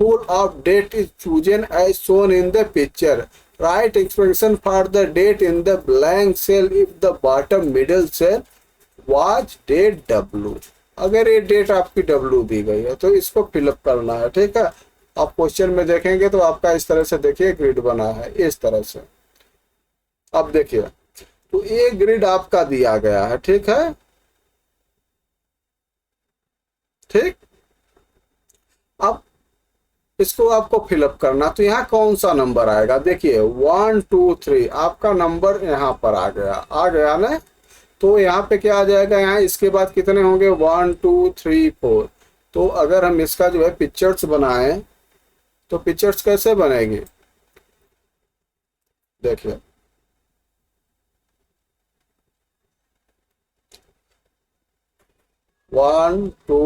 Speaker 1: full of date is chosen as shown in the picture. Write expression for the date in the blank cell if the bottom middle cell was date W. अगर ये date आपकी W दी गई है तो इसको fill up करना है, ठीक है। आप क्वेश्चन में देखेंगे तो आपका इस तरह से देखिए ग्रिड बना है इस तरह से। अब देखिए, तो ये ग्रिड आपका दिया गया है, ठीक है, ठीक। अब इसको आपको फिलअप करना, तो यहाँ कौन सा नंबर आएगा? देखिए 1 2 3 आपका नंबर यहाँ पर आ गया ना। तो यहाँ पे क्या आ जाएगा? यहाँ इसके बाद कितने होंगे? 1 2 3 4। तो अगर हम इसका जो है पिक्चर्स बनाएं तो पिक्चर्स कैसे बनेगी? देखिए, वन टू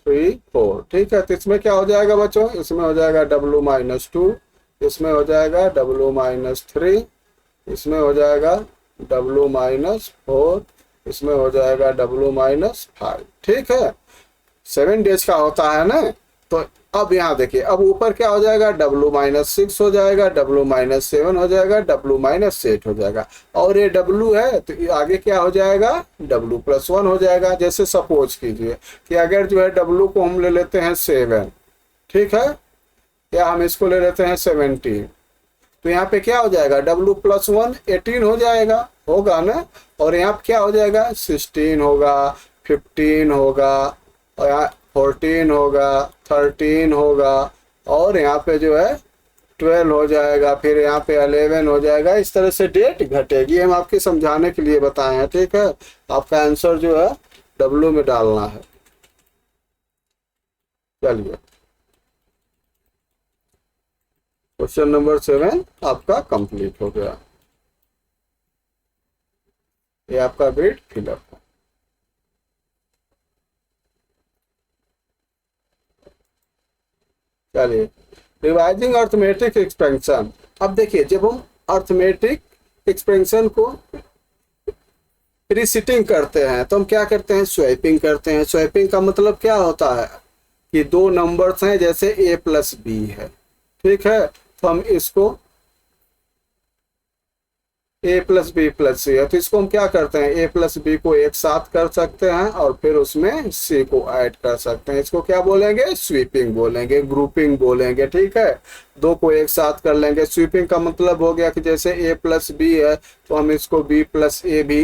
Speaker 1: 3 4, ठीक है। तो इसमें क्या हो जाएगा बच्चों? इसमें हो जाएगा W-2, इसमें हो जाएगा W-3, इसमें हो जाएगा W-4, इसमें हो जाएगा W-5, ठीक है। 7 डेज का होता है ना। तो अब यहाँ देखिए, अब ऊपर क्या हो जाएगा? W-6 हो जाएगा, W-7 हो जाएगा, W-8 हो जाएगा। और ये W है तो आगे क्या हो जाएगा? W+1 हो जाएगा। जैसे सपोज कीजिए कि अगर जो है W को हम ले लेते हैं 7, ठीक है, या हम इसको ले लेते हैं 17, तो यहाँ पे क्या हो जाएगा? W+1 18 हो जाएगा, होगा ना। और यहाँ पे क्या हो जाएगा? 16 होगा, 15 होगा, और यहाँ 14 होगा, 13 होगा, और यहाँ पे जो है 12 हो जाएगा, फिर यहाँ पे 11 हो जाएगा। इस तरह से डेट घटेगी। हम आपके समझाने के लिए बताए हैं, ठीक है। आपका आंसर जो है W में डालना है। चलिए, क्वेश्चन नंबर 7 आपका कंप्लीट हो गया। ये आपका ग्रिड फिलअप है। चलिए, रिवाइजिंग अर्थमेटिक एक्सपेंशन। अब देखिए, जब हम अर्थमेटिक एक्सपेंशन को रिसीटिंग करते हैं तो हम क्या करते हैं? स्वैपिंग करते हैं। स्वैपिंग का मतलब क्या होता है कि दो नंबर्स हैं, जैसे A+B है, ठीक है, तो हम इसको A+B+C है, तो इसको हम क्या करते हैं? A+B को एक साथ कर सकते हैं और फिर उसमें C को ऐड कर सकते हैं। इसको क्या बोलेंगे? स्वीपिंग बोलेंगे, ग्रुपिंग बोलेंगे, ठीक है। दो को एक साथ कर लेंगे। स्वीपिंग का मतलब हो गया कि जैसे A+B है तो हम इसको B+A भी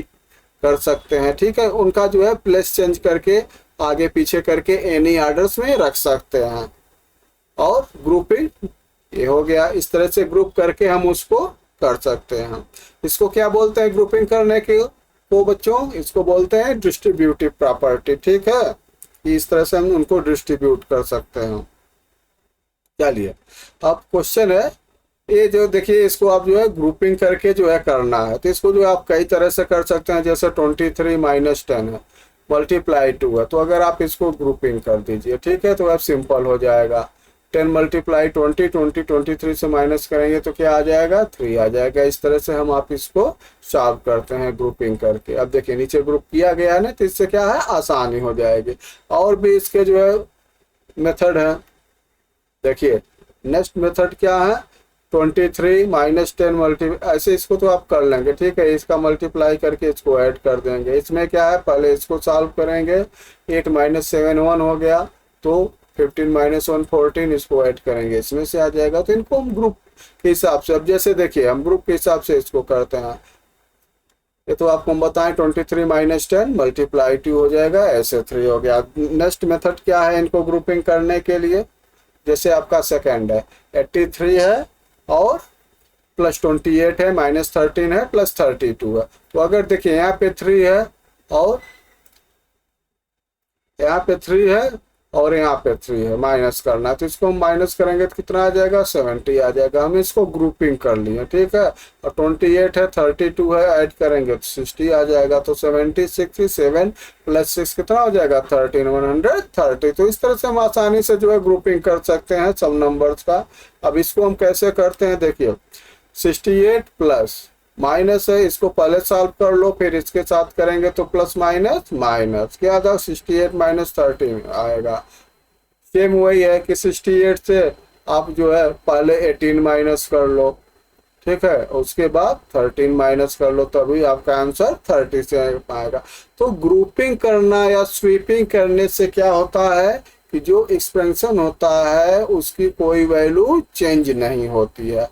Speaker 1: कर सकते हैं, ठीक है। उनका जो है प्लेस चेंज करके आगे पीछे करके एनी ऑर्डर्स में रख सकते हैं। और ग्रुपिंग ये हो गया, इस तरह से ग्रुप करके हम उसको कर सकते हैं। इसको क्या बोलते हैं ग्रुपिंग करने के को बच्चों? इसको बोलते हैं डिस्ट्रीब्यूटिव प्रॉपर्टी, ठीक है। इस तरह से हम उनको डिस्ट्रीब्यूट कर सकते हैं। चलिए, अब क्वेश्चन है ये जो देखिए, इसको आप जो है ग्रुपिंग करके जो है करना है, तो इसको जो आप कई तरह से कर सकते हैं। जैसे 23 - 10 है, मल्टीप्लाई 2 है, तो अगर आप इसको ग्रुपिंग कर दीजिए, ठीक है, तो अब सिंपल हो जाएगा। 10 × 20 23 से माइनस करेंगे तो क्या आ जाएगा? 3 आ जाएगा। इस तरह से हम आप इसको सॉल्व करते हैं ग्रुपिंग करके। अब देखिए, नीचे ग्रुप किया गया है ना, तो इससे क्या है? आसानी हो जाएगी। और भी इसके जो है मेथड है। देखिए, नेक्स्ट मेथड क्या है? 23 - 10 ऐसे इसको तो आप कर लेंगे, ठीक है। इसका मल्टीप्लाई करके इसको ऐड कर देंगे। इसमें क्या है? पहले इसको सॉल्व करेंगे। 8 - 7 1 हो गया, तो 15 - 1 14, इसको ऐड करेंगे, इसमें से आ जाएगा। तो इनको हम ग्रुप के हिसाब से, अब जैसे देखिए हम ग्रुप के हिसाब से इसको करते हैं। ये तो आपको हम बताएं 23 - 10 मल्टीप्लाई 2 हो जाएगा, ऐसे 3 हो गया। नेक्स्ट मेथड क्या है इनको ग्रुपिंग करने के लिए? जैसे आपका सेकंड है 83 है और +28 है, -13 है, +32 है। तो अगर देखिए यहाँ पे 3 है और यहाँ पे 3 है और यहाँ पे 3 है, माइनस करना है तो इसको हम माइनस करेंगे तो कितना आ जाएगा, 70 आ जाएगा। हम इसको ग्रुपिंग कर लिए, ठीक है। और 28 है, 32 है, ऐड करेंगे तो 60 आ जाएगा। तो 70 67 + 6 कितना हो जाएगा, 13 130। तो इस तरह से हम आसानी से जो है ग्रुपिंग कर सकते हैं सब नंबर्स का। अब इसको हम कैसे करते हैं, देखिए 68 प्लस माइनस है, इसको पहले सॉल्व कर लो, फिर इसके साथ करेंगे तो प्लस माइनस माइनस क्या था, 68 - 13 आएगा। सेम वही है कि 68 से आप जो है पहले 18 माइनस कर लो, ठीक है, उसके बाद 13 माइनस कर लो, तभी आपका आंसर 30 से आएगा। तो ग्रुपिंग करना या स्वीपिंग करने से क्या होता है कि जो एक्सपेंशन होता है उसकी कोई वैल्यू चेंज नहीं होती है,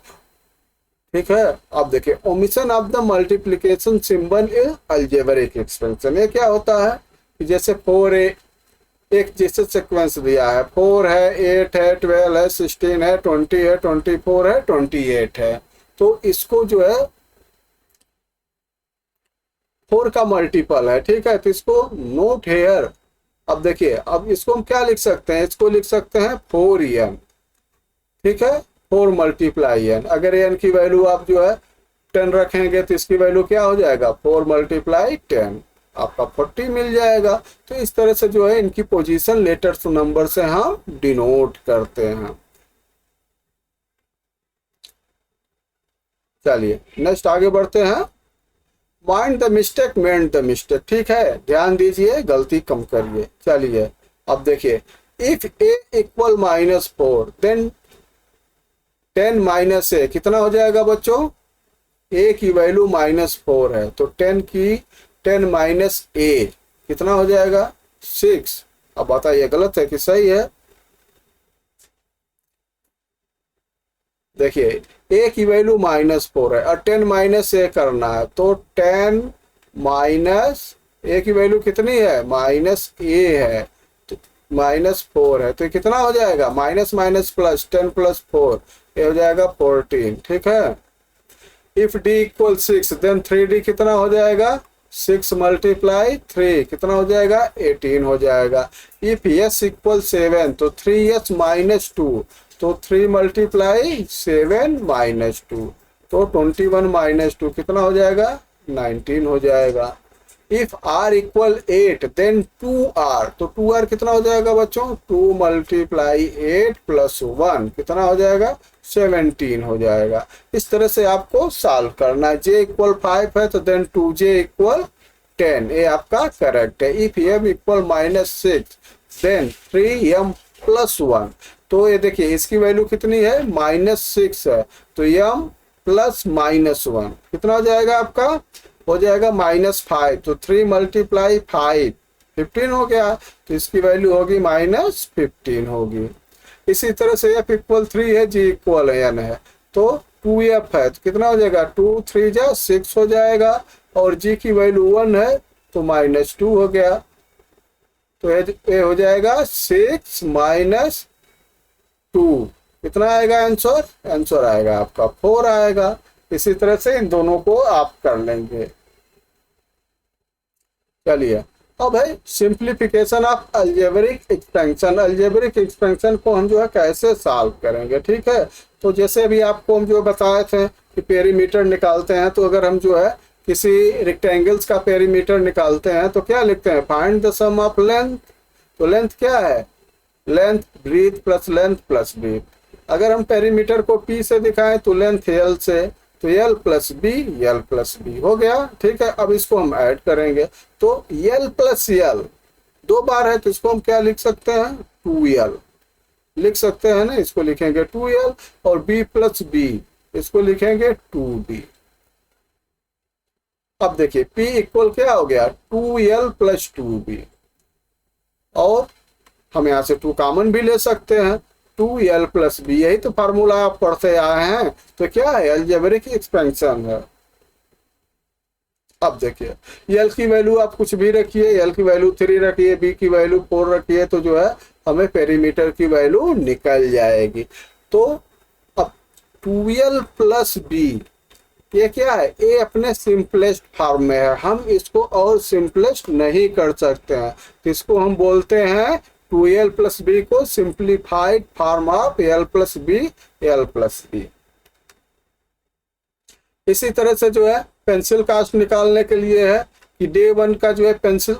Speaker 1: ठीक है। अब देखिए omission of the multiplication symbol in algebraic expansion. ये क्या होता है कि जैसे 4a एक जैसे सीक्वेंस दिया है, 4 है, 8 है, 12 है, 16 है, 20 है, 24 है, 28 है, तो इसको जो है 4 का मल्टीपल है, ठीक है, तो इसको नोट हेयर। अब देखिए अब इसको हम क्या लिख सकते हैं, इसको लिख सकते हैं 4n, ठीक है, 4 × n। अगर n की वैल्यू आप जो है 10 रखेंगे तो इसकी वैल्यू क्या हो जाएगा, 4 × 10, आपका 40 मिल जाएगा। तो इस तरह से जो है इनकी पोजीशन लेटर्स नंबर से हम डिनोट करते हैं। चलिए नेक्स्ट आगे बढ़ते हैं। Mind the mistake meant the mistake, ठीक है, ध्यान दीजिए, गलती कम करिए। चलिए अब देखिए इफ a = -4 देन 10 - a कितना हो जाएगा बच्चों, a की वैल्यू -4 है तो 10 - a कितना हो जाएगा, 6। अब बताइए गलत है कि सही है। देखिए a की वैल्यू -4 है और 10 - a करना है तो 10 - a की वैल्यू कितनी है, -a है, तो -4 है तो कितना हो जाएगा, माइनस माइनस प्लस 10 + 4 ये हो जाएगा 14, ठीक है। इफ d = 6 देन 3d कितना हो जाएगा, 6 × 3 कितना हो जाएगा, 18 हो जाएगा। इफ s = 7 तो 3s - 2 तो 3 × 7 - 2 तो 21 - 2 कितना हो जाएगा, 19 हो जाएगा। इफ r = 8 देन 2r तो 2r कितना हो जाएगा बच्चों, 2 × 8 + 1 कितना हो जाएगा, 17 हो जाएगा। इस तरह से आपको सॉल्व करना है। j = 5 है तो देन 2j = 10, ये आपका करेक्ट है। इफ m = -6 देन 3m + 1 तो ये देखिए इसकी वैल्यू कितनी है, -6 है तो m + -1 कितना हो जाएगा आपका, हो जाएगा -5 तो 3 × 5 15 हो गया तो इसकी वैल्यू होगी -15 होगी। इसी तरह से f = 3 है, g = n है तो 2f है तो कितना हो जाएगा, 2 3 जा 6 हो जाएगा और g की वैल्यू 1 है तो -2 हो गया तो ये हो जाएगा 6 - 2 कितना आएगा आंसर, आंसर आएगा आपका 4 आएगा। इसी तरह से इन दोनों को आप कर लेंगे। चलिए अब है simplification of algebraic expansion. Algebraic expansion को हम जो है कैसे सॉल्व करेंगे, ठीक है। तो जैसे अभी आपको हम जो बताए थे कि पेरीमीटर निकालते हैं तो अगर हम जो है किसी रेक्टेंगल्स का पेरीमीटर निकालते हैं तो क्या लिखते हैं, find the sum of length. तो लेंथ क्या है, length breadth plus length plus breadth. अगर हम पेरीमीटर को p से दिखाएं तो लेंथ l से, तो l + b l + b हो गया, ठीक है। अब इसको हम ऐड करेंगे तो l + l 2 बार है तो इसको हम क्या लिख सकते हैं, 2l लिख सकते हैं ना, इसको लिखेंगे 2l और b + b इसको लिखेंगे 2b। अब देखिए p = क्या हो गया, 2l + 2b और हम यहाँ से 2 कॉमन भी ले सकते हैं, 2l + b, यही तो फार्मूला आप पढ़ते आए हैं। तो क्या है, अलजेब्रिक एक्सपेंशन है। अब देखिए l की वैल्यू आप कुछ भी रखिए, l की वैल्यू 3 रखिए, b की वैल्यू 4 रखिए तो जो है हमें पेरीमीटर की वैल्यू निकल जाएगी। तो अब 12 प्लस बी, ये क्या है, ये अपने सिंपलेस्ट फॉर्म में है, हम इसको और सिंपलेस्ट नहीं कर सकते हैं, तो इसको हम बोलते हैं 2l प्लस बी को simplified form of l plus b, l plus b. इसी तरह से जो है पेंसिल कास्ट निकालने के लिए है कि डे 1 का जो है पेंसिल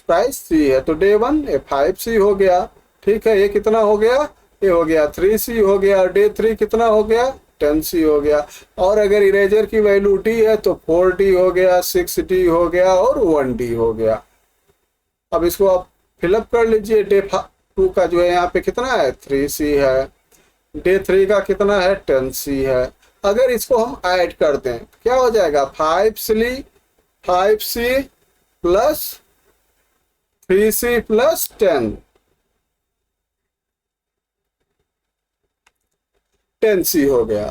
Speaker 1: प्राइस 3 है, तो डे 1 ये 5c हो गया, ठीक है, ये कितना हो गया, ये हो गया 3c हो गया, डे 3 कितना हो गया, 10c हो गया, और अगर इरेजर की वैल्यू d है तो 4d हो गया, 6d हो गया और 1d हो गया। अब इसको आप फिलअप कर लीजिए, डे 2 का जो है यहाँ पे कितना है, 3c है, डे 3 का कितना है, 10c है। अगर इसको हम ऐड कर दें क्या हो जाएगा, 5c plus 3c plus 10c हो गया।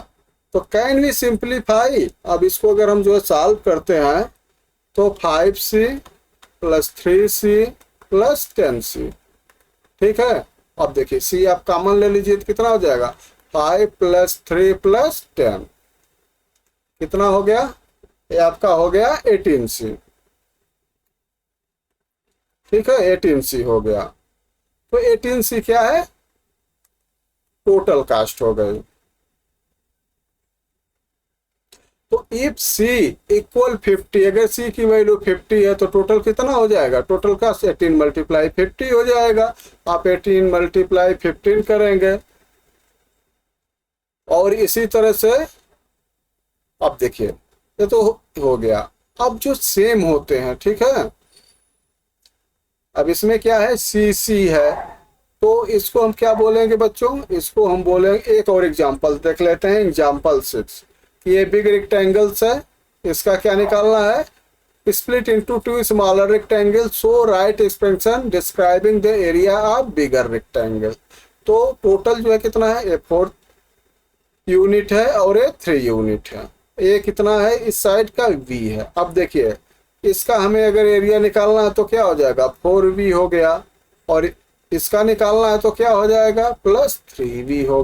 Speaker 1: तो कैन वी सिंप्लीफाई, अब इसको अगर हम जो है सॉल्व करते हैं तो 5c plus 3c plus 10c, ठीक है। अब देखिए c आप कॉमन ले लीजिए तो कितना हो जाएगा, 5 प्लस 3 प्लस 10 कितना हो गया, ये आपका हो गया 18c, ठीक है, 18c हो गया। तो 18c क्या है, टोटल कास्ट हो गई। तो इफ c इक्वल 50, अगर c की वैल्यू 50 है तो टोटल कितना हो जाएगा, टोटल कास्ट 18 मल्टीप्लाई 50 हो जाएगा। आप 18 मल्टीप्लाई 15 करेंगे, और इसी तरह से अब देखिए ये तो हो गया। अब जो सेम होते हैं, ठीक है, अब इसमें क्या है, cc है, तो इसको हम क्या बोलेंगे बच्चों, इसको हम बोलेंगे, एक और एग्जांपल देख लेते हैं, एग्जांपल 6। ये बिग रेक्टेंगल्स है, इसका क्या निकालना है, split into 2 smaller rectangle, so right expression describing the area of bigger rectangle. तो टोटल जो है कितना है, ये 4 यूनिट है और ये 3 यूनिट है, ये कितना है, इस साइड का v है। अब देखिए इसका हमें अगर एरिया निकालना है तो क्या हो जाएगा, 4v हो गया, और इसका निकालना है तो क्या हो जाएगा, प्लस 3v हो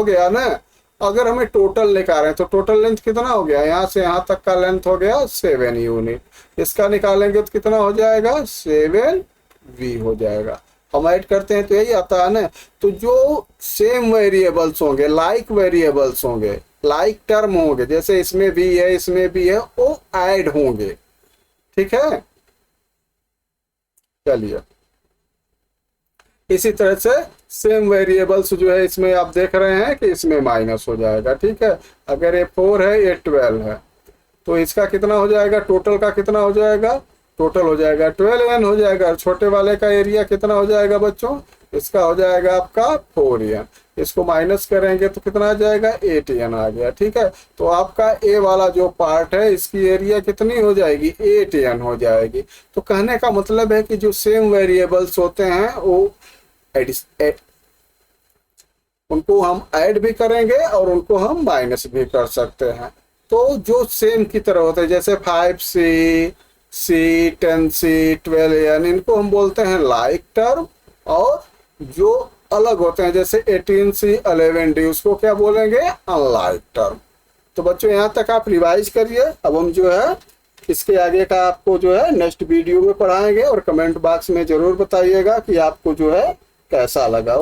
Speaker 1: गया ना। अगर हमें टोटल निकाल रहे हैं तो टोटल लेंथ कितना हो गया, यहाँ से यहाँ तक का लेंथ हो गया 7 यूनिट, इसका निकालेंगे तो कितना हो जाएगा, 7v हो जाएगा। हम ऐड करते हैं तो यही आता है ना। तो जो सेम वेरिएबल्स होंगे, लाइक वेरिएबल्स होंगे, लाइक टर्म होंगे, जैसे इसमें भी है इसमें भी है, वो ऐड होंगे, ठीक है। चलिए इसी तरह से सेम वेरिएबल्स जो है इसमें आप देख रहे हैं कि इसमें माइनस हो जाएगा, ठीक है। अगर ये 4 है, ये 12 है, तो इसका कितना हो जाएगा, टोटल का कितना हो जाएगा, टोटल हो जाएगा 12n हो जाएगा। छोटे वाले का एरिया कितना हो जाएगा बच्चों, इसका हो जाएगा आपका 4n, इसको माइनस करेंगे तो कितना आ जाएगा, 8n आ गया, ठीक है। तो आपका ए वाला जो पार्ट है इसकी एरिया कितनी हो जाएगी, 8n हो जाएगी। तो कहने का मतलब है कि जो सेम वेरिएबल्स होते हैं वो उनको हम ऐड भी करेंगे और उनको हम माइनस भी कर सकते हैं। तो जो सेम की तरह होते हैं, जैसे 5c, c, 10c, 12n, इनको हम बोलते हैं लाइक टर्म, और जो अलग होते हैं जैसे 18c, 11d, उसको क्या बोलेंगे, अनलाइक टर्म। तो बच्चों यहाँ तक आप रिवाइज करिए। अब हम जो है इसके आगे का आपको जो है नेक्स्ट वीडियो में पढ़ाएंगे, और कमेंट बॉक्स में जरूर बताइएगा कि आपको जो है कैसा लगा।